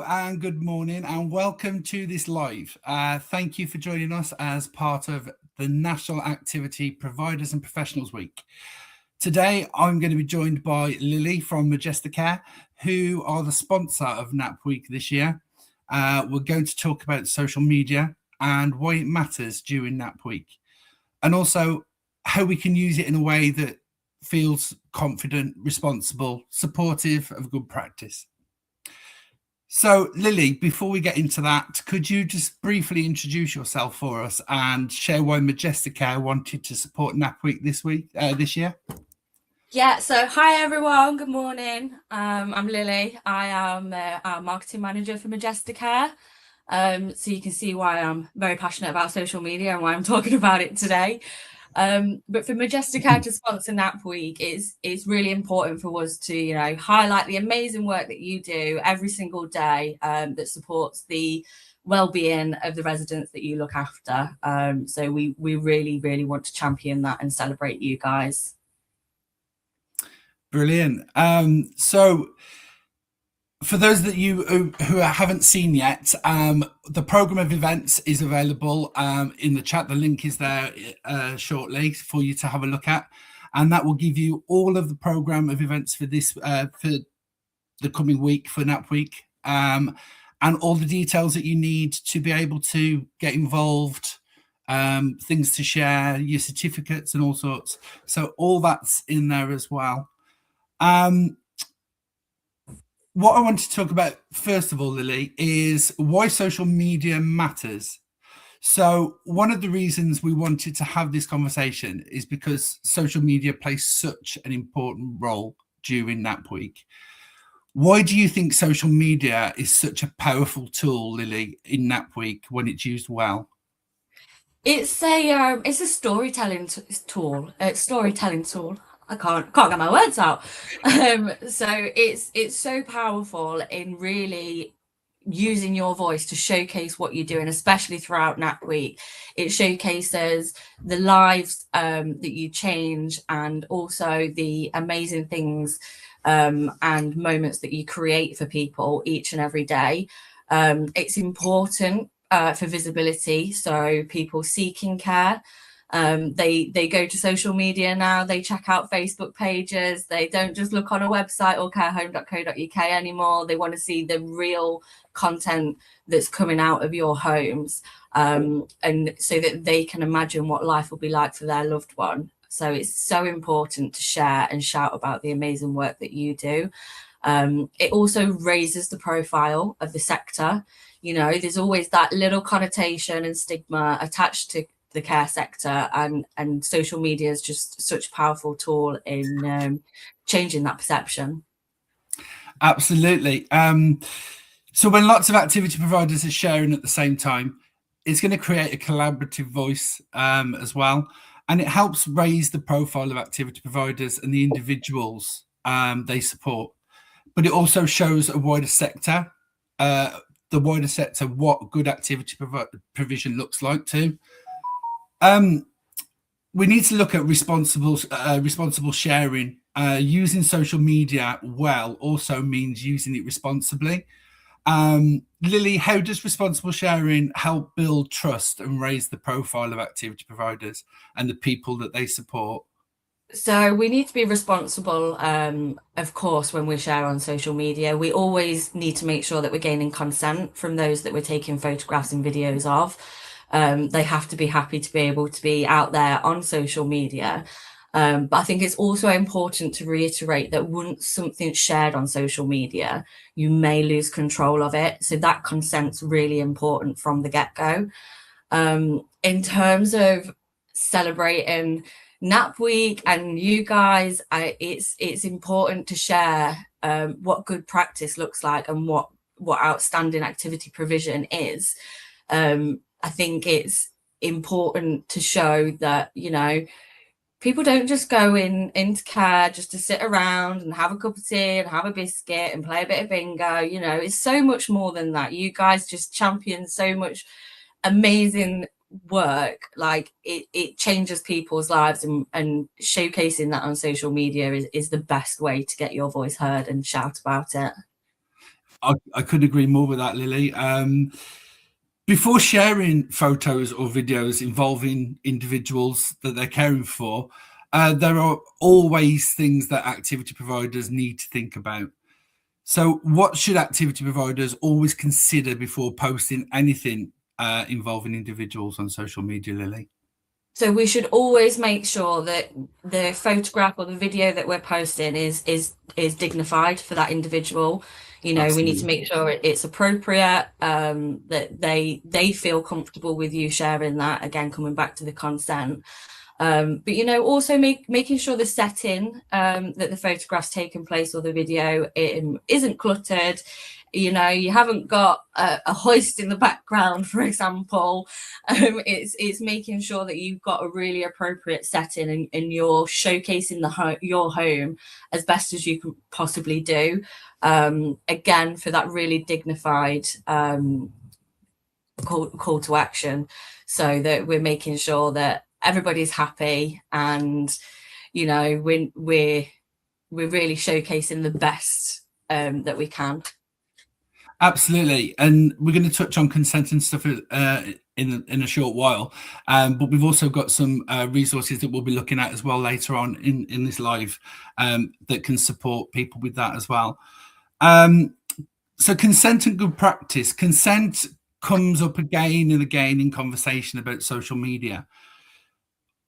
and good morning and welcome to this live. Thank you for joining us as part of the National Activity Providers and Professionals Week. Today, I'm going to be joined by Lily from Majesticare, who are the sponsor of NAP Week this year. We're going to talk about social media and why it matters during NAP Week, and also how we can use it in a way that feels confident, responsible, supportive of good practice. So, Lily, before we get into that, could you just briefly introduce yourself for us and share why Majesticare wanted to support NAP Week this year? Yeah, so hi everyone, good morning. I'm Lily. I am our marketing manager for Majesticare. So you can see why I'm very passionate about social media and why I'm talking about it today. But for Majesticare to sponsor NAP Week, it's really important for us to, highlight the amazing work that you do every single day that supports the well-being of the residents that you look after. So we really, really want to champion that and celebrate you guys. Brilliant. So for those that you who haven't seen yet, the program of events is available in the chat. The link is there shortly for you to have a look at, and that will give you all of the program of events for this for the coming week, for NAP Week, and all the details that you need to be able to get involved, things to share, your certificates and all sorts. So all that's in there as well. What I want to talk about, first of all, Lily, is why social media matters. So one of the reasons we wanted to have this conversation is because social media plays such an important role during NAP Week. Why do you think social media is such a powerful tool, Lily, in NAP Week when it's used well? It's a storytelling tool. I can't get my words out. So it's so powerful in really using your voice to showcase what you're doing, especially throughout NAP Week. It showcases the lives that you change, and also the amazing things and moments that you create for people each and every day. It's important for visibility, so people seeking care, they go to social media now, they check out Facebook pages, they don't just look on a website or carehome.co.uk anymore. They want to see the real content that's coming out of your homes, and so that they can imagine what life will be like for their loved one. So it's so important to share and shout about the amazing work that you do. It also raises the profile of the sector. There's always that little connotation and stigma attached to the care sector, and social media is just such a powerful tool in changing that perception. Absolutely. So when lots of activity providers are sharing at the same time, it's going to create a collaborative voice as well, and it helps raise the profile of activity providers and the individuals they support. But it also shows a wider sector, what good activity provision looks like too. We need to look at responsible sharing. Using social media well also means using it responsibly. Lily, how does responsible sharing help build trust and raise the profile of activity providers and the people that they support? So we need to be responsible, of course, when we share on social media. We always need to make sure that we're gaining consent from those that we're taking photographs and videos of. They have to be happy to be able to be out there on social media. But I think it's also important to reiterate that once something's shared on social media, you may lose control of it. So that consent's really important from the get-go. In terms of celebrating NAP Week and you guys, it's important to share what good practice looks like and what outstanding activity provision is. I think it's important to show that, people don't just go into care just to sit around and have a cup of tea and have a biscuit and play a bit of bingo. It's so much more than that. You guys just champion so much amazing work. Like it changes people's lives, and showcasing that on social media is the best way to get your voice heard and shout about it. I couldn't agree more with that, Lily. Before sharing photos or videos involving individuals that they're caring for, there are always things that activity providers need to think about. So, what should activity providers always consider before posting anything involving individuals on social media, Lily? So we should always make sure that the photograph or the video that we're posting is dignified for that individual. You know, we need to make sure it's appropriate, that they feel comfortable with you sharing that. Again, coming back to the consent. But you know, also making sure the setting that the photograph's taken place or the video isn't cluttered. You know, you haven't got a hoist in the background, for example. It's making sure that you've got a really appropriate setting and you're showcasing your home as best as you can possibly do. Again, for that really dignified call to action, so that we're making sure that everybody's happy and, you know, we're really showcasing the best that we can. Absolutely, and we're going to touch on consent and stuff in a short while, but we've also got some resources that we'll be looking at as well later on in this live that can support people with that as well. So consent and good practice. Consent comes up again and again in conversation about social media.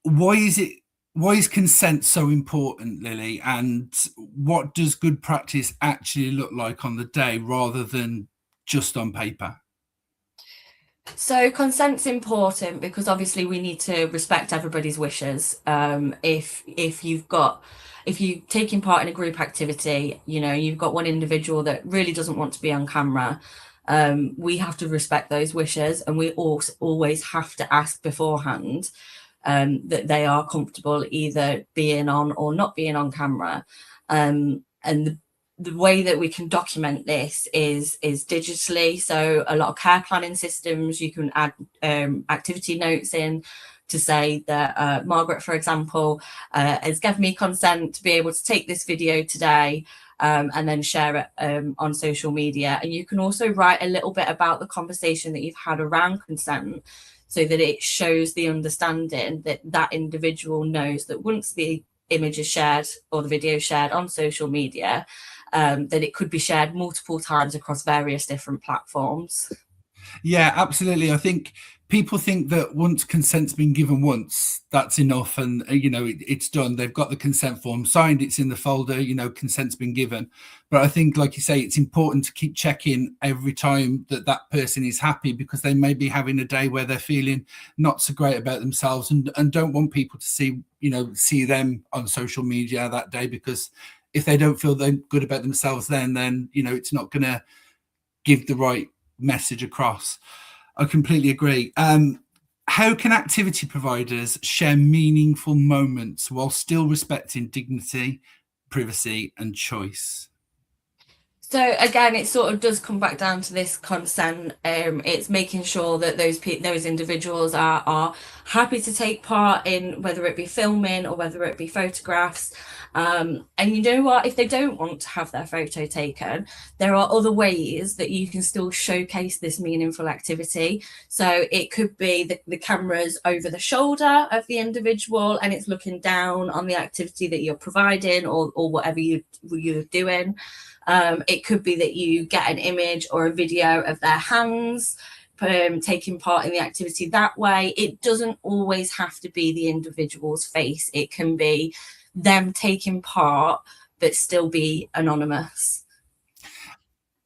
Why is consent so important, Lily? And what does good practice actually look like on the day rather than just on paper? So consent's important because obviously we need to respect everybody's wishes. If you're taking part in a group activity, you know, you've got one individual that really doesn't want to be on camera, we have to respect those wishes, and we also always have to ask beforehand that they are comfortable either being on or not being on camera. And the way that we can document this is digitally. So a lot of care planning systems, you can add activity notes in to say that Margaret, for example, has given me consent to be able to take this video today, and then share it on social media. And you can also write a little bit about the conversation that you've had around consent, so that it shows the understanding that that individual knows that once the image is shared or the video is shared on social media, that it could be shared multiple times across various different platforms. Yeah, absolutely. I think people think that once consent's been given once, that's enough, and you know it's done. They've got the consent form signed, it's in the folder, you know, consent's been given. But I think, like you say, it's important to keep checking every time that that person is happy, because they may be having a day where they're feeling not so great about themselves and don't want people to see them on social media that day, because if they don't feel they're good about themselves, then you know it's not going to give the right message across. I completely agree. How can activity providers share meaningful moments while still respecting dignity, privacy, and choice? So again, it sort of does come back down to this consent. It's making sure that those individuals are happy to take part in, whether it be filming or whether it be photographs. And you know what? If they don't want to have their photo taken, there are other ways that you can still showcase this meaningful activity. So it could be the camera's over the shoulder of the individual and it's looking down on the activity that you're providing, or whatever you're doing. It could be that you get an image or a video of their hands taking part in the activity that way. It doesn't always have to be the individual's face. It can be them taking part but still be anonymous.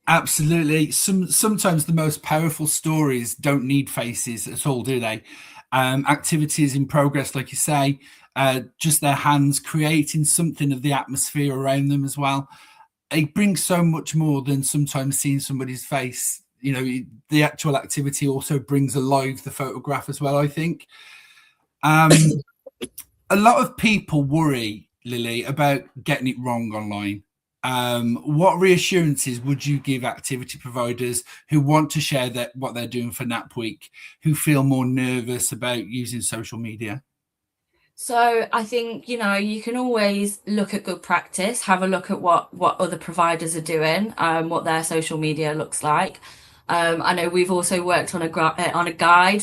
Absolutely. Sometimes the most powerful stories don't need faces at all, do they? Activities in progress, like you say, just their hands creating something of the atmosphere around them as well. It brings so much more than sometimes seeing somebody's face. You know, the actual activity also brings alive the photograph as well, I think. A lot of people worry, Lily, about getting it wrong online. What reassurances would you give activity providers who want to share what they're doing for NAP Week, who feel more nervous about using social media? So I think, you can always look at good practice, have a look at what other providers are doing, what their social media looks like. I know we've also worked on a guide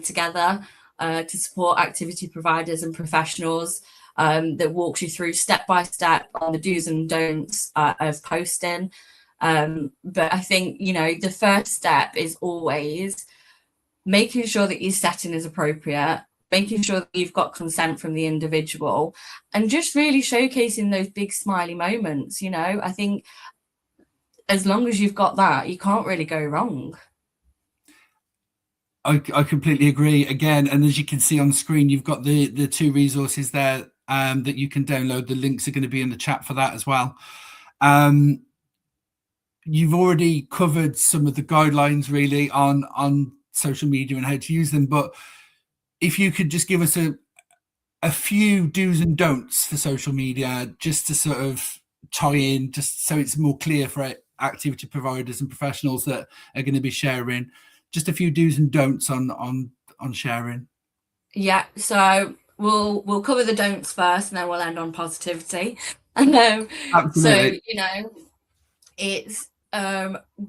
together to support activity providers and professionals, that walks you through step by step on the do's and don'ts of posting. But I think, the first step is always making sure that your setting is appropriate, making sure that you've got consent from the individual, and just really showcasing those big smiley moments. I think as long as you've got that, you can't really go wrong. I completely agree again. And as you can see on screen, you've got the two resources there that you can download. The links are going to be in the chat for that as well. You've already covered some of the guidelines really on social media and how to use them. But if you could just give us a few do's and don'ts for social media, just to sort of tie in, just so it's more clear for activity providers and professionals that are going to be sharing, just a few do's and don'ts on sharing. Yeah, so we'll cover the don'ts first, and then we'll end on positivity. So it's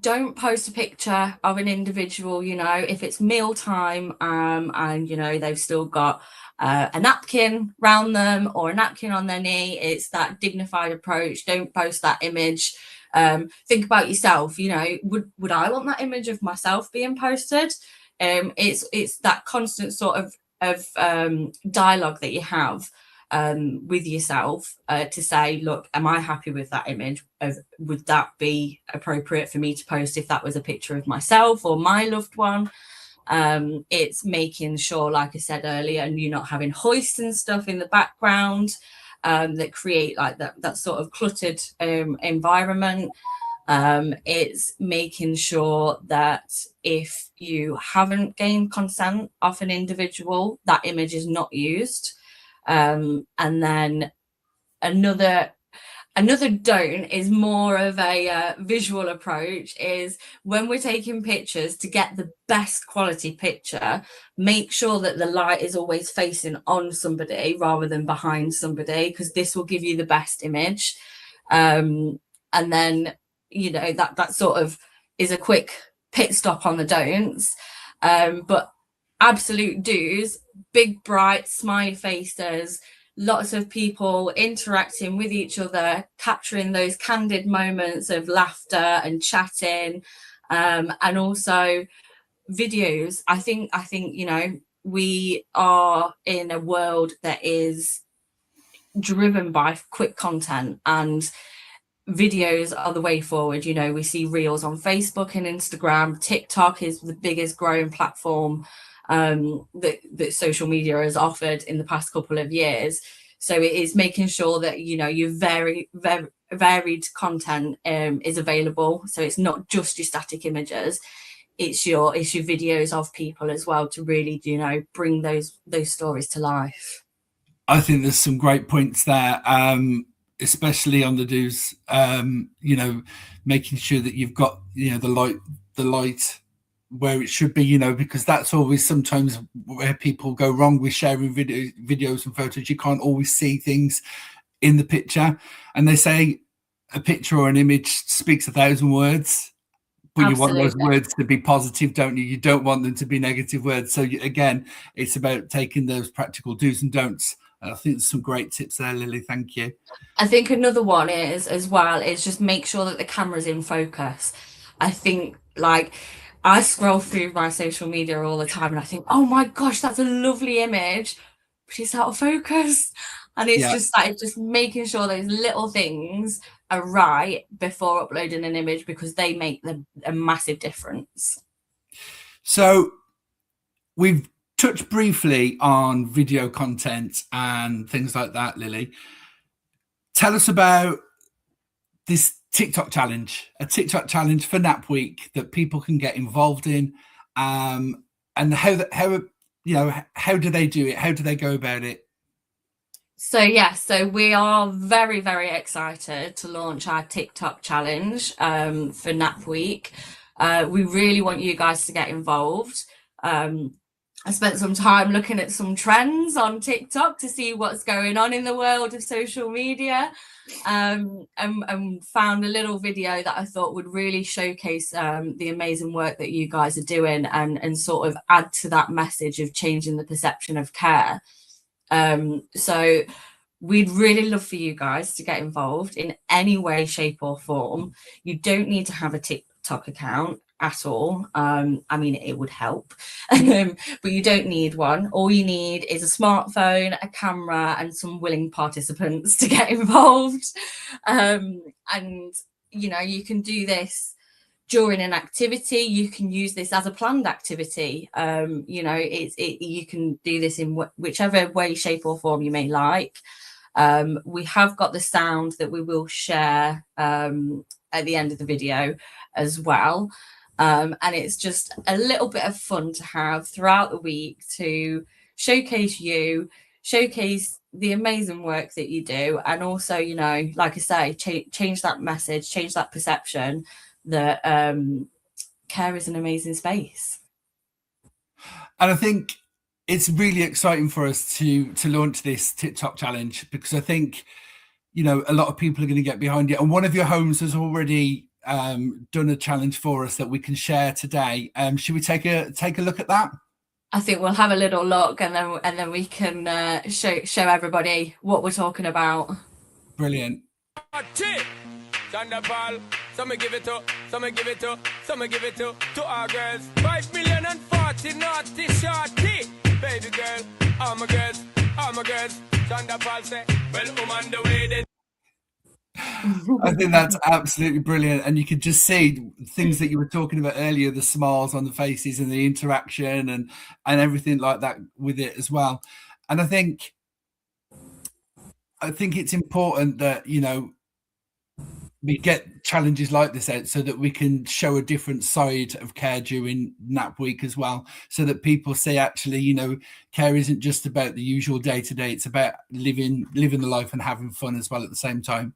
don't post a picture of an individual, if it's mealtime, and they've still got a napkin round them or a napkin on their knee. It's that dignified approach. Don't post that image. Think about yourself. Would I want that image of myself being posted? It's that constant sort of dialogue that you have with yourself, to say, look, am I happy with that image? Would that be appropriate for me to post if that was a picture of myself or my loved one? It's making sure, like I said earlier, and you're not having hoists and stuff in the background that create like that sort of cluttered environment. It's making sure that if you haven't gained consent of an individual, that image is not used. And then another don't is more of a visual approach, is when we're taking pictures, to get the best quality picture, make sure that the light is always facing on somebody rather than behind somebody, because this will give you the best image. And then that sort of is a quick pit stop on the don'ts. But absolute do's: big bright smiley faces, lots of people interacting with each other, capturing those candid moments of laughter and chatting, and also videos. I think we are in a world that is driven by quick content, and videos are the way forward. We see reels on Facebook and Instagram. TikTok is the biggest growing platform that social media has offered in the past couple of years. So it is making sure that your very varied content is available. So it's not just your static images, it's your videos of people as well, to really bring those stories to life. I think there's some great points there, especially on the do's. Making sure that you've got the light where it should be, because that's always sometimes where people go wrong with sharing videos and photos. You can't always see things in the picture, and they say a picture or an image speaks 1,000 words, but you want those words to be positive, don't you? You don't want them to be negative words. So again, it's about taking those practical do's and don'ts. I think there's some great tips there, Lily. Thank you. I think another one is just make sure that the camera's in focus. I think, like, I scroll through my social media all the time and I think, oh my gosh, that's a lovely image, but it's out of focus. And it's just making sure those little things are right before uploading an image, because they make a massive difference. So we've touched briefly on video content and things like that, Lily. Tell us about this TikTok challenge, a TikTok challenge for NAP Week that people can get involved in, and how do they do it? How do they go about it? So we are very, very excited to launch our TikTok challenge for NAP Week. We really want you guys to get involved. I spent some time looking at some trends on TikTok to see what's going on in the world of social media, and found a little video that I thought would really showcase the amazing work that you guys are doing, and sort of add to that message of changing the perception of care. So we'd really love for you guys to get involved in any way, shape, or form. You don't need to have a TikTok account at all. I mean, it would help, but you don't need one. All you need is a smartphone, a camera, and some willing participants to get involved. And you know, you can do this during an activity. You can use this as a planned activity. You know, you can do this in whichever way, shape, or form you may like. We have got the sound that we will share at the end of the video as well. And it's just a little bit of fun to have throughout the week to showcase you, showcase the amazing work that you do, and also, you know, like I say, change that message, change that perception that care is an amazing space. And I think it's really exciting for us to launch this TikTok challenge, because I think, you know, a lot of people are going to get behind it. And one of your homes has already done a challenge for us that we can share today. Should we take a look at that? I think we'll have a little look, and then we can show everybody what we're talking about. Brilliant. Thunderball, some give it to, some give it to, some give it to our girls. 5 million and 40 naughty shorty. Baby girl, all my girls, all my girls. Thunderball say, well, on the way then. I think that's absolutely brilliant. And you could just see things that you were talking about earlier, the smiles on the faces and the interaction and everything like that with it as well. And I think it's important that, you know, we get challenges like this out so that we can show a different side of care during NAP week as well, so that people say, actually, you know, care isn't just about the usual day-to-day, it's about living the life and having fun as well at the same time.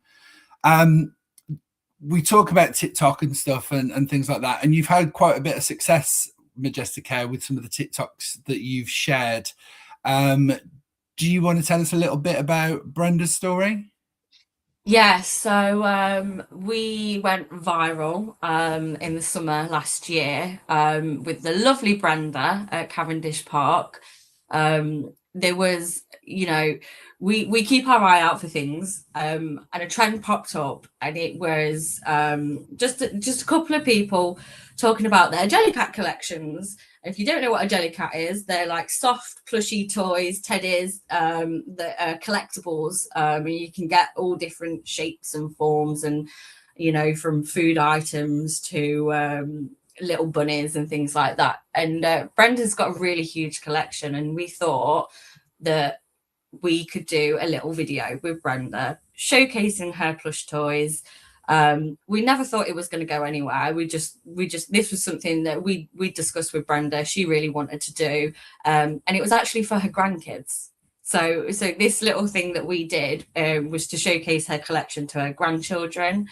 We talk about TikTok and stuff and things like that, and you've had quite a bit of success, Majesticare, with some of the TikToks that you've shared. Do you want to tell us a little bit about Brenda's story? Yes, so we went viral in the summer last year with the lovely Brenda at Cavendish Park. There was, you know, we keep our eye out for things, and a trend popped up, and it was just a couple of people talking about their Jellycat collections. If you don't know what a Jellycat is, they're like soft, plushy toys, teddies that are collectibles. And you can get all different shapes and forms, and, you know, from food items to little bunnies and things like that. And Brenda's got a really huge collection, and we thought that we could do a little video with Brenda showcasing her plush toys. We never thought it was going to go anywhere. We just this was something that we discussed with Brenda. She really wanted to do, and it was actually for her grandkids. So this little thing that we did was to showcase her collection to her grandchildren.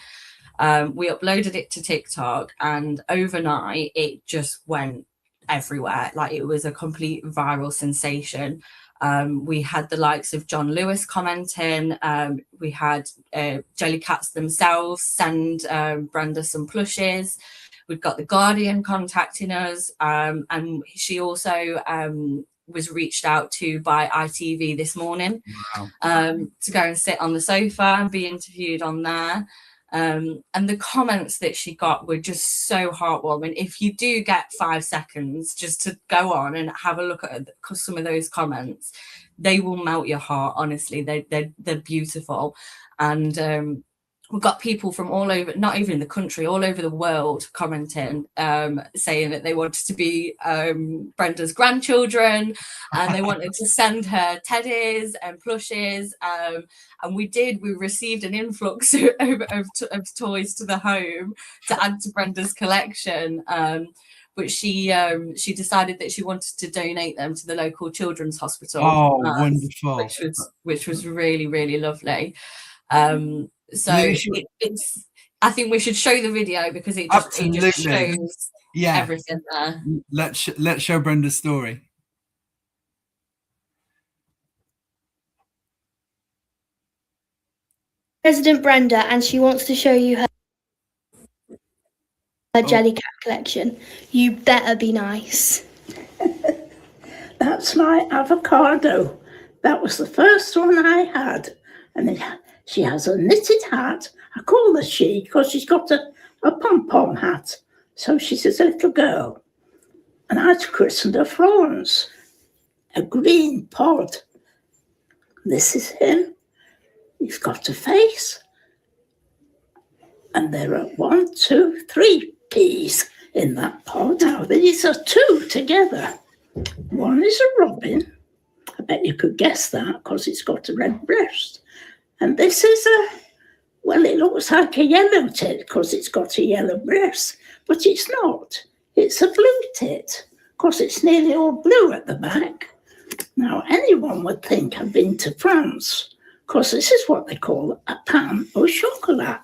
We uploaded it to TikTok, and overnight it just went everywhere. Like, it was a complete viral sensation. We had the likes of John Lewis commenting. We had Jellycats themselves send Brenda some plushes. We've got The Guardian contacting us, and she also was reached out to by ITV this morning. Wow. To go and sit on the sofa and be interviewed on there. And the comments that she got were just so heartwarming. If you do get 5 seconds just to go on and have a look at some of those comments, they will melt your heart. Honestly, they're beautiful. And we've got people from all over, not even in the country, all over the world commenting, saying that they wanted to be Brenda's grandchildren, and they wanted to send her teddies and plushes. And we received an influx of toys to the home to add to Brenda's collection. But she decided that she wanted to donate them to the local children's hospital. Oh, wonderful! Which was really, really lovely. So it's. I think we should show the video, because it just shows everything there. Let's show Brenda's story. President Brenda, and she wants to show you her Jellycat collection. You better be nice. That's my avocado. That was the first one I had. And she has a knitted hat. I call her she because she's got a pom-pom hat. So she's a little girl. And I'd christened her Florence, a green pod. This is him. He's got a face. And there are 1, 2, 3 peas in that pod. Now, these are 2 together. One is a robin. I bet you could guess that because it's got a red breast. And this is well, it looks like a yellow tit because it's got a yellow breast, but it's not. It's a blue tit because it's nearly all blue at the back. Now, anyone would think I've been to France because this is what they call a pain au chocolat,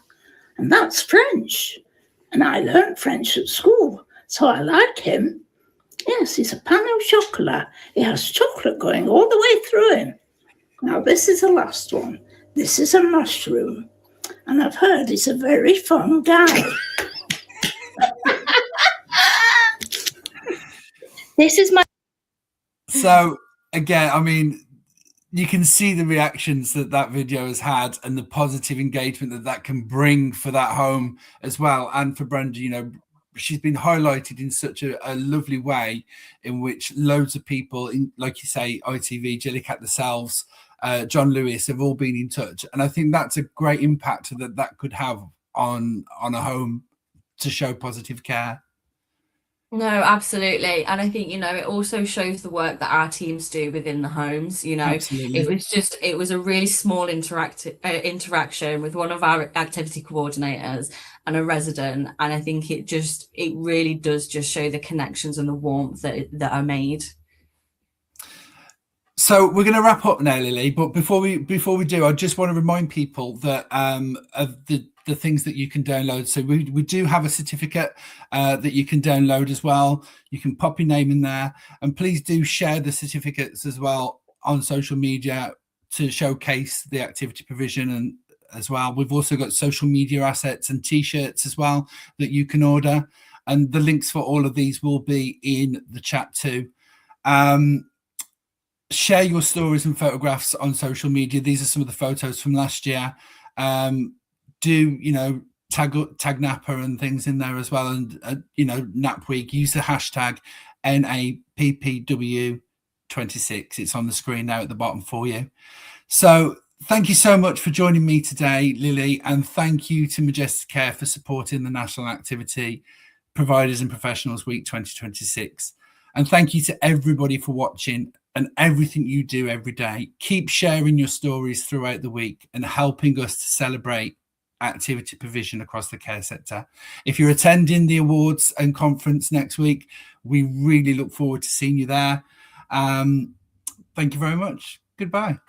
and that's French. And I learned French at school, so I like him. Yes, he's a pain au chocolat. He has chocolate going all the way through him. Now, this is the last one. This is a mushroom. And I've heard he's a very fun guy. This is my... So, again, I mean, you can see the reactions that video has had and the positive engagement that can bring for that home as well. And for Brenda, you know, she's been highlighted in such a lovely way in which loads of people, like you say, ITV, Jellycat themselves, John Lewis have all been in touch. And I think that's a great impact that could have on a home to show positive care. No, absolutely. And I think, you know, it also shows the work that our teams do within the homes. You know, Absolutely. it was a really small interaction with one of our activity coordinators and a resident. And I think it really does just show the connections and the warmth that are made. So we're going to wrap up now, Lily. But before we do, I just want to remind people that of the things that you can download. So we do have a certificate that you can download as well. You can pop your name in there, and please do share the certificates as well on social media to showcase the activity provision. And as well, we've also got social media assets and t-shirts as well that you can order. And the links for all of these will be in the chat too. Share your stories and photographs on social media. These are some of the photos from last year. Do, you know, tag NAPA and things in there as well. And, you know, NAP Week, use the hashtag NAPPW26. It's on the screen now at the bottom for you. So thank you so much for joining me today, Lily. And thank you to Majesticare for supporting the National Activity Providers and Professionals Week 2026. And thank you to everybody for watching and everything you do every day. Keep sharing your stories throughout the week and helping us to celebrate activity provision across the care sector. If you're attending the awards and conference next week, we really look forward to seeing you there. Thank you very much. Goodbye.